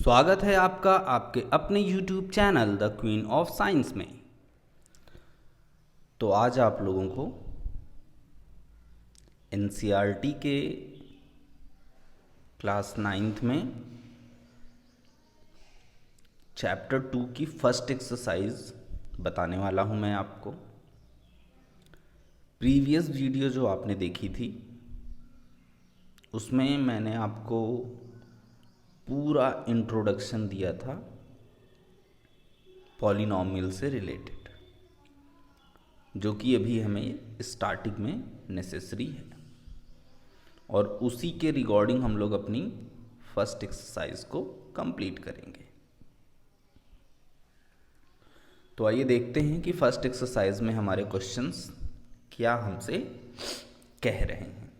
स्वागत है आपका आपके अपने YouTube channel the queen of science में। तो आज आप लोगों को NCERT के क्लास 9th में चैप्टर 2 की फर्स्ट एक्सरसाइज बताने वाला हूं मैं आपको। प्रीवियस वीडियो जो आपने देखी थी उसमें मैंने आपको पूरा इंट्रोडक्शन दिया था पॉलिनॉमियल से रिलेटेड, जो कि अभी हमें स्टार्टिंग में नेसेसरी है, और उसी के रिगार्डिंग हम लोग अपनी फर्स्ट एक्सरसाइज को कंप्लीट करेंगे। तो आइए देखते हैं कि फर्स्ट एक्सरसाइज में हमारे क्वेश्चंस क्या हमसे कह रहे हैं।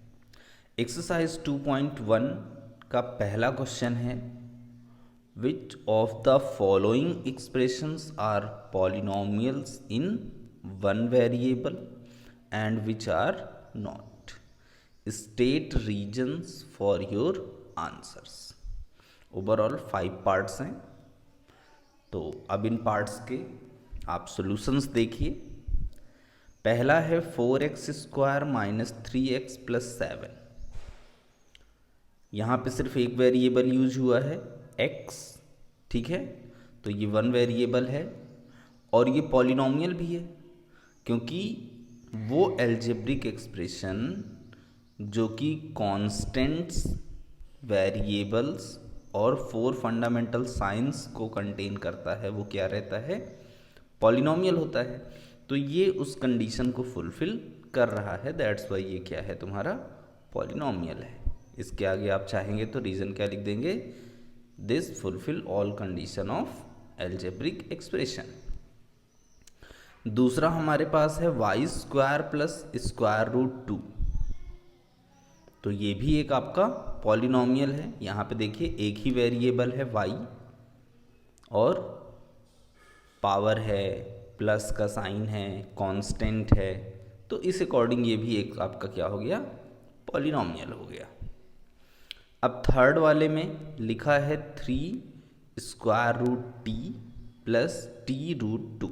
एक्सरसाइज 2.1 का पहला क्वेश्चन है, which of the following expressions are polynomials in one variable and which are not, state reasons for your answers. Overall 5 parts हैं, तो अब इन पार्ट्स के आप सॉल्यूशंस देखिए। पहला है 4x² माइनस 3x प्लस 7। यहाँ पे सिर्फ एक वेरिएबल यूज हुआ है x, ठीक है, तो ये वन वेरिएबल है और ये पॉलिनॉमियल भी है, क्योंकि वो एल्जेब्रिक एक्सप्रेशन जो कि कांस्टेंट्स, वेरिएबल्स और 4 फंडामेंटल साइंस को कंटेन करता है, वो क्या रहता है, पॉलिनॉमियल होता है। तो ये उस कंडीशन को फुलफिल कर रहा है, दैट्स वाई ये क्या है, तुम्हारा पॉलिनॉमियल है। इसके आगे आप चाहेंगे तो रीजन क्या लिख देंगे, this fulfil all condition of algebraic expression. दूसरा हमारे पास है y² प्लस √2, तो ये भी एक आपका पॉलिनॉमियल है। यहाँ पे देखिए एक ही वेरिएबल है y और पावर है, प्लस का साइन है, कांस्टेंट है, तो इस अकॉर्डिंग ये भी एक आपका क्या हो गया, पॉलिनॉमियल हो गया। अब थर्ड वाले में लिखा है 3√t प्लस t√2।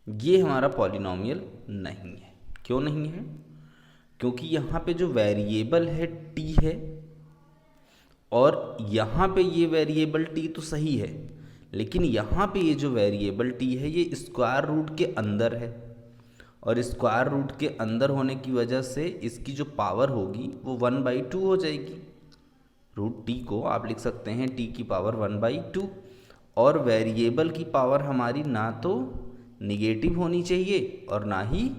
ये हमारा पॉलिनॉमियल नहीं है। क्यों नहीं है? क्योंकि यहाँ पे जो वेरिएबल है t है, और यहाँ पे ये वेरिएबल t तो सही है, लेकिन यहाँ पे ये जो वेरिएबल t है ये स्क्वायर रूट के अंदर है, और स्क्वायर रूट के अंदर होने की वजह से इसकी जो पावर होगी वो 1/2 हो जाएगी। √t को आप लिख सकते हैं t की पावर 1/2, और वेरिएबल की पावर हमारी ना तो निगेटिव होनी चाहिए और ना ही,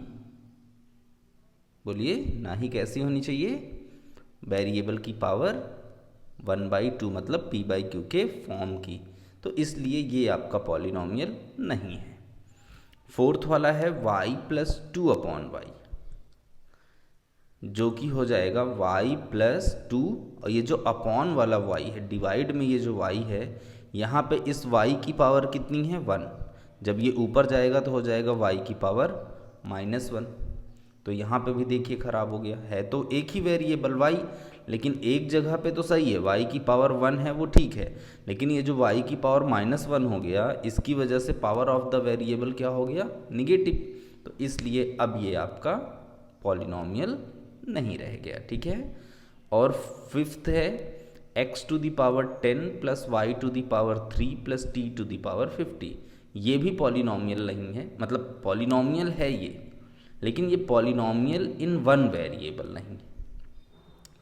बोलिए, ना ही कैसी होनी चाहिए, वेरिएबल की पावर 1/2 मतलब p/q के फॉर्म की। तो इसलिए ये आपका पॉलिनॉमियल नहीं है। फोर्थ वाला है y प्लस 2/y, जो कि हो जाएगा y प्लस 2, और ये जो अपॉन वाला y है, डिवाइड में ये जो y है, यहाँ पे इस y की पावर कितनी है, 1। जब ये ऊपर जाएगा तो हो जाएगा y की पावर -1। तो यहाँ पे भी देखिए खराब हो गया है, तो एक ही वेरिएबल y, लेकिन एक जगह पे तो सही है, y की पावर 1 है वो ठीक है, लेकिन ये जो y की पावर -1 हो गया, इसकी वजह से पावर ऑफ द वेरिएबल क्या हो गया, निगेटिव। तो इसलिए अब ये आपका पॉलिनॉमियल नहीं रह गया, ठीक है। और फिफ्थ है x⁻10 plus y⁻3 plus t⁻50। ये भी पॉलिनॉमियल नहीं है, मतलब पॉलिनॉमियल है ये, लेकिन ये पॉलिनॉमियल इन वन वेरिएबल नहीं।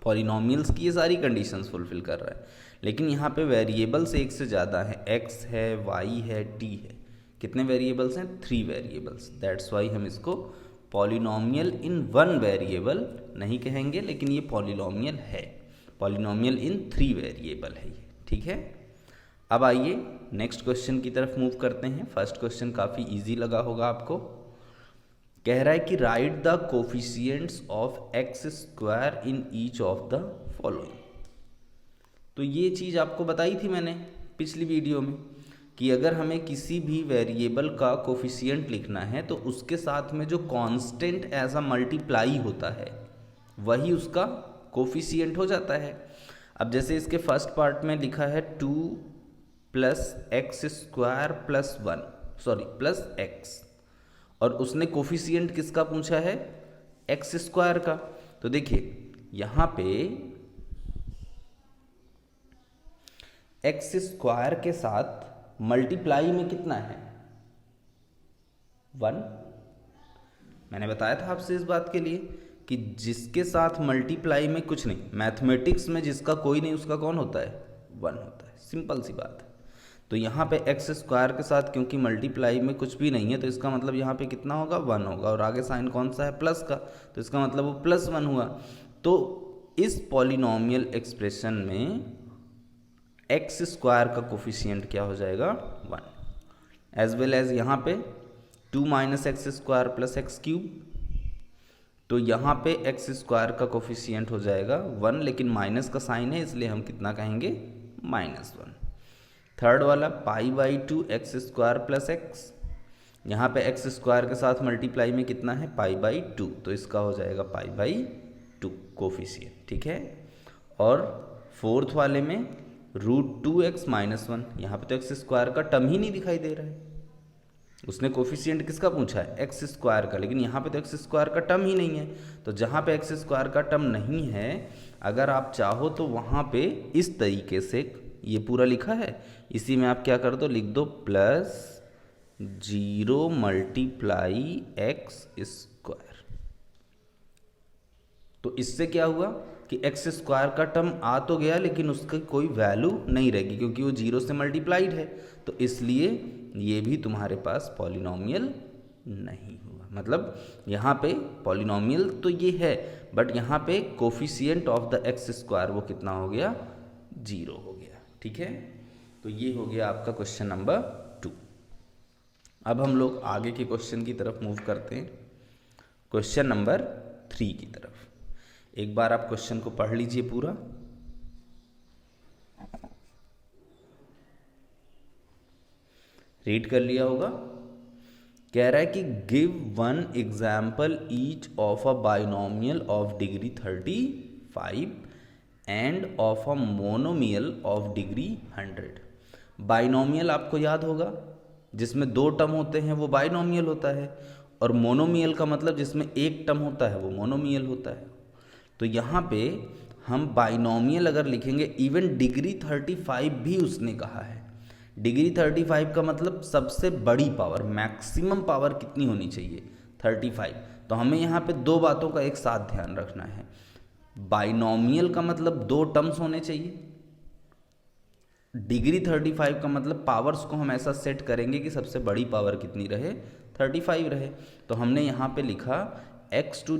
पॉलिनॉमियल्स की ये सारी कंडीशंस फुलफिल कर रहा है, लेकिन यहाँ पे वेरिएबल्स एक से ज़्यादा हैं, x है, y है, t है। कितने वेरिएबल्स हैं, 3 वेरिएबल्स। दैट्स वाई हम इसको पॉलिनॉमियल इन वन वेरिएबल नहीं कहेंगे, लेकिन ये पॉलिनॉमियल है, पॉलिनॉमियल इन 3 वेरिएबल है ये, ठीक है। अब आइए नेक्स्ट क्वेश्चन की तरफ मूव करते हैं। फर्स्ट क्वेश्चन काफ़ी ईजी लगा होगा आपको। कह रहा है कि right the coefficients of x² in each of the following. तो ये चीज़ आपको बताई थी मैंने पिछली वीडियो में, कि अगर हमें किसी भी वेरिएबल का कोफिशिएंट लिखना है तो उसके साथ में जो कांस्टेंट एज अ मल्टीप्लाई होता है वही उसका कोफिशिएंट हो जाता है। अब जैसे इसके फर्स्ट पार्ट में लिखा है 2 plus x square plus 1, sorry plus x, और उसने कोफिशिएंट किसका पूछा है, एक्स स्क्वायर का। तो देखिए यहाँ पे एक्स स्क्वायर के साथ मल्टीप्लाई में कितना है, 1। मैंने बताया था आपसे इस बात के लिए कि जिसके साथ मल्टीप्लाई में कुछ नहीं, मैथमेटिक्स में जिसका कोई नहीं उसका कौन होता है, 1 होता है, सिंपल सी बात है। तो यहाँ पे एक्स स्क्वायर के साथ क्योंकि मल्टीप्लाई में कुछ भी नहीं है तो इसका मतलब यहाँ पे कितना होगा, 1 होगा, और आगे साइन कौन सा है, प्लस का, तो इसका मतलब वो +1 हुआ। तो इस पॉलिनॉमियल एक्सप्रेशन में एक्स स्क्वायर का कोफिशिएंट क्या हो जाएगा, 1, एज वेल एज यहाँ पे 2 minus x square plus x cube, तो यहाँ पे एक्स स्क्वायर का कोफिशिएंट हो जाएगा 1, लेकिन माइनस का साइन है इसलिए हम कितना कहेंगे, -1। थर्ड वाला π/2 एक्स स्क्वायर प्लस एक्स, यहाँ पे एक्स स्क्वायर के साथ मल्टीप्लाई में कितना है, π/2, तो इसका हो जाएगा π/2 कोफिशिएंट, ठीक है। और फोर्थ वाले में √2x - 1, यहाँ पे तो एक्स स्क्वायर का टर्म ही नहीं दिखाई दे रहा है, उसने कोफिशिएंट किसका पूछा है, एक्स स्क्वायर का, लेकिन यहाँ पे तो एक्स स्क्वायर का टर्म ही नहीं है। तो जहाँ पे एक्स स्क्वायर का टर्म नहीं है, अगर आप चाहो तो वहाँ पे इस तरीके से ये पूरा लिखा है, इसी में आप क्या कर दो, लिख दो +0 × एक्स स्क्वायर। तो इससे क्या हुआ कि एक्स स्क्वायर का टर्म आ तो गया लेकिन उसकी कोई वैल्यू नहीं रहेगी क्योंकि वो 0 से मल्टीप्लाइड है, तो इसलिए ये भी तुम्हारे पास पॉलिनॉमियल नहीं हुआ। मतलब यहाँ पे पॉलिनॉमियल तो ये है बट यहाँ पे coefficient of the x square वो कितना हो गया, 0 हो गया, ठीक है। तो ये हो गया आपका क्वेश्चन नंबर 2। अब हम लोग आगे के क्वेश्चन की तरफ मूव करते हैं, क्वेश्चन नंबर 3 की तरफ। एक बार आप क्वेश्चन को पढ़ लीजिए पूरा। रीड कर लिया होगा। कह रहा है कि give 1 example each of a binomial of degree 35 end of a monomial of degree 100। Binomial आपको याद होगा, जिसमें 2 टर्म होते हैं वो बाइनोमियल होता है, और मोनोमियल का मतलब जिसमें 1 टर्म होता है वो मोनोमियल होता है। तो यहाँ पे हम बाइनोमियल अगर लिखेंगे, इवन डिग्री 35 भी उसने कहा है। डिग्री 35 का मतलब सबसे बड़ी पावर, मैक्सिमम पावर कितनी होनी चाहिए, 35। तो हमें यहाँ पे 2 बातों का एक साथ ध्यान रखना है। बाइनोमियल का मतलब 2 टर्म्स होने चाहिए, डिग्री 35 का मतलब पावर्स को हम ऐसा सेट करेंगे कि सबसे बड़ी पावर कितनी रहे, 35 रहे। तो हमने यहाँ पे लिखा x⁵ +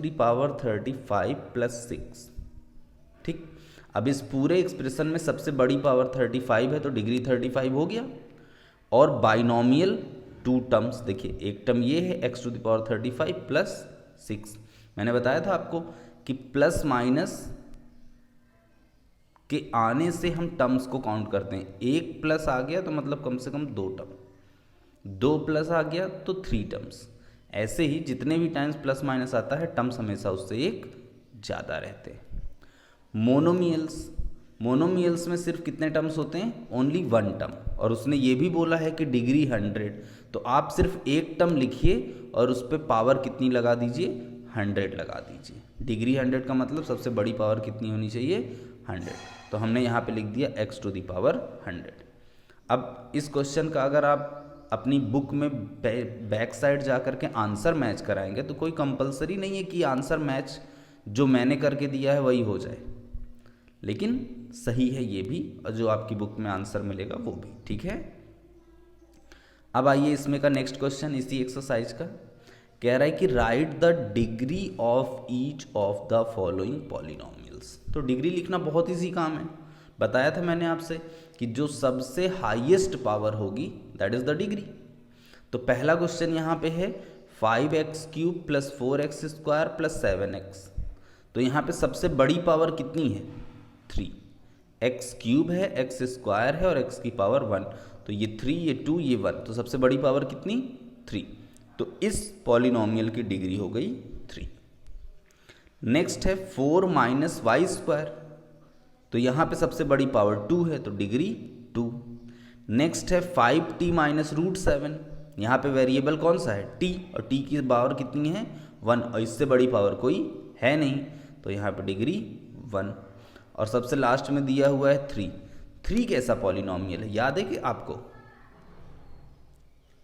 6, ठीक। अब इस पूरे एक्सप्रेशन में सबसे बड़ी पावर 35 है तो डिग्री 35 हो गया। और बाइनोमियल 2 टर्म्स, देखिए एक टर्म ये है x⁵ + 6। मैंने बताया था आपको कि प्लस माइनस के आने से हम टर्म्स को काउंट करते हैं। 1 प्लस आ गया तो मतलब कम से कम 2 टर्म, 2 प्लस आ गया तो 3 टर्म्स। ऐसे ही जितने भी टाइम्स प्लस माइनस आता है टर्म्स हमेशा उससे एक ज़्यादा रहते हैं। मोनोमियल्स में सिर्फ कितने टर्म्स होते हैं, ओनली 1 टर्म। और उसने ये भी बोला है कि डिग्री 100, तो आप सिर्फ एक टर्म लिखिए और उस पर पावर कितनी लगा दीजिए, 100 लगा दीजिए। डिग्री 100 का मतलब सबसे बड़ी पावर कितनी होनी चाहिए, 100। तो हमने यहाँ पे लिख दिया x⁴100। अब इस क्वेश्चन का अगर आप अपनी बुक में बैक साइड जा कर के आंसर मैच कराएंगे तो कोई कंपलसरी नहीं है कि आंसर मैच जो मैंने करके दिया है वही हो जाए, लेकिन सही है ये भी, और जो आपकी बुक में आंसर मिलेगा वो भी, ठीक है। अब आइए इसमें का नेक्स्ट क्वेश्चन इसी एक्सरसाइज का। कह रहा है कि right the degree of each of the following polynomials. तो डिग्री लिखना बहुत ईजी काम है, बताया था मैंने आपसे कि जो सबसे हाईएस्ट पावर होगी दैट इज द डिग्री। तो पहला क्वेश्चन यहाँ पे है 5x³ + 4x² + 7x। तो यहाँ पे सबसे बड़ी पावर कितनी है, 3। x³ है, x² है और x की पावर 1, तो ये 3, ये 2, ये 1, तो सबसे बड़ी पावर कितनी, 3। तो इस पॉलिनोमियल की डिग्री हो गई 3। नेक्स्ट है 4 - y²। तो तो यहाँ पे सबसे बड़ी पावर 2 है तो डिग्री 2। नेक्स्ट है 5t माइनस रूट 7। यहाँ पे वेरिएबल कौन सा है, t, और t की पावर कितनी है 1, और इससे बड़ी पावर कोई है नहीं, तो यहाँ पे डिग्री 1। और सबसे लास्ट में दिया हुआ है 3। 3 कैसा पॉलिनॉमियल है, याद है कि आपको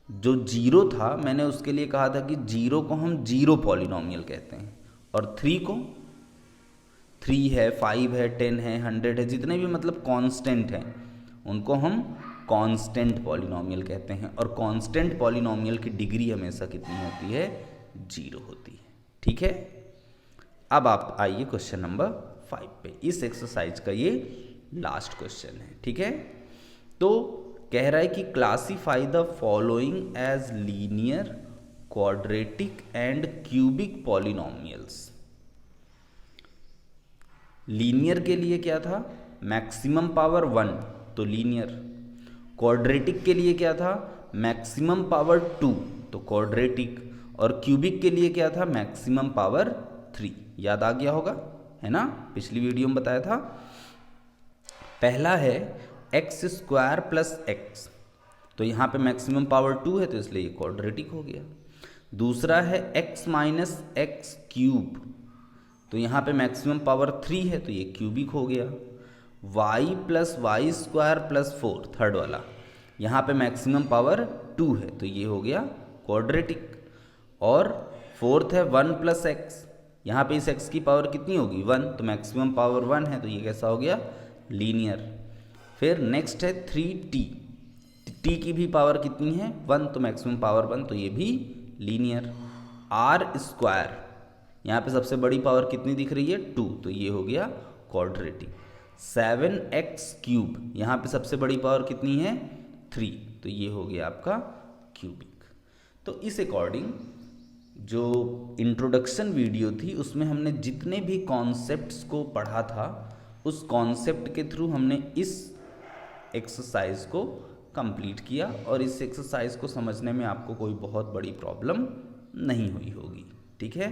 जो 0 था मैंने उसके लिए कहा था कि 0 को हम 0 पॉलिनॉमियल कहते हैं, और 3 को 3 है, 5 है, 10 है, 100 है, जितने भी मतलब कांस्टेंट हैं उनको हम कांस्टेंट पॉलिनॉमियल कहते हैं। और कांस्टेंट पॉलिनॉमियल की डिग्री हमेशा कितनी होती है, 0 होती है। ठीक है, अब आप आइए क्वेश्चन नंबर 5 पे। इस एक्सरसाइज का ये लास्ट क्वेश्चन है। ठीक है, तो कह रहा है कि classify the following as linear, quadratic and cubic polynomials. Linear के लिए क्या था, मैक्सिमम पावर 1 तो लीनियर। क्वाड्रेटिक के लिए क्या था, मैक्सिमम पावर 2 तो क्वाड्रेटिक। और क्यूबिक के लिए क्या था, मैक्सिमम पावर 3। याद आ गया होगा, है ना, पिछली वीडियो में बताया था। पहला है एक्स स्क्वायर प्लस एक्स, तो यहाँ पे मैक्सिमम पावर 2 है तो इसलिए ये क्वाड्रेटिक हो गया। दूसरा है एक्स माइनस एक्स क्यूब, तो यहाँ पे मैक्सिमम पावर 3 है तो ये क्यूबिक हो गया। Y plus Y square plus 4, third वाला, यहाँ पे मैक्सिमम पावर 2 है तो ये हो गया क्वाड्रेटिक। और फोर्थ है 1 प्लस एक्स, यहाँ पे इस x की पावर कितनी होगी 1, तो मैक्सिमम पावर 1 है तो ये कैसा हो गया, लीनियर। फिर नेक्स्ट है 3t, t की भी पावर कितनी है 1, तो मैक्सिमम पावर 1 तो ये भी लीनियर। r स्क्वायर, यहाँ पे सबसे बड़ी पावर कितनी दिख रही है 2, तो ये हो गया क्वाड्रेटिक। 7x क्यूब, यहाँ पे सबसे बड़ी पावर कितनी है 3, तो ये हो गया आपका क्यूबिक। तो इस अकॉर्डिंग जो इंट्रोडक्शन वीडियो थी उसमें हमने जितने भी कॉन्सेप्ट्स को पढ़ा था उस कॉन्सेप्ट के थ्रू हमने इस एक्सरसाइज को कंप्लीट किया, और इस एक्सरसाइज को समझने में आपको कोई बहुत बड़ी प्रॉब्लम नहीं हुई होगी। ठीक है,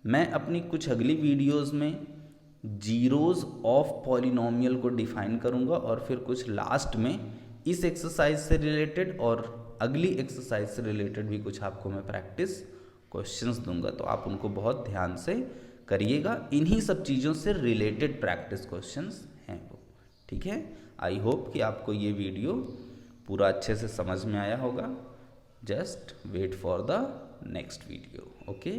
मैं अपनी कुछ अगली वीडियोस में जीरोज ऑफ पॉलिनॉमियल को डिफाइन करूंगा, और फिर कुछ लास्ट में इस एक्सरसाइज से रिलेटेड और अगली एक्सरसाइज से रिलेटेड भी कुछ आपको मैं प्रैक्टिस क्वेश्चंस दूंगा, तो आप उनको बहुत ध्यान से करिएगा। इन्हीं सब चीज़ों से रिलेटेड प्रैक्टिस क्वेश्चंस हैं वो। ठीक है, आई होप कि आपको ये वीडियो पूरा अच्छे से समझ में आया होगा। Just wait for the next video. Okay.